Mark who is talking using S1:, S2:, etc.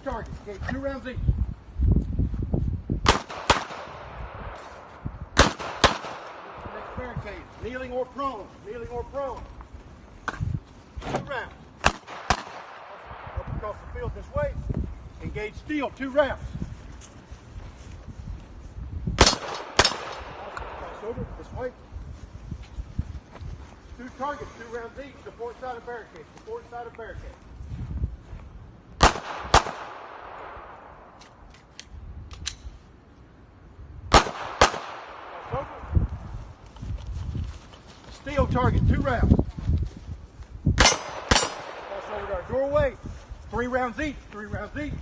S1: targets. Okay, 2 rounds each. Next barricade, kneeling or prone. Kneeling or prone. 2 rounds. Up across the field this way. Engage steel, 2 rounds. Cross over this way. 2 targets, 2 rounds each. Support side of barricade. Support side of barricade. Cross over. Steel target, 2 rounds. Cross over to our doorway. 3 rounds each. 3 rounds each.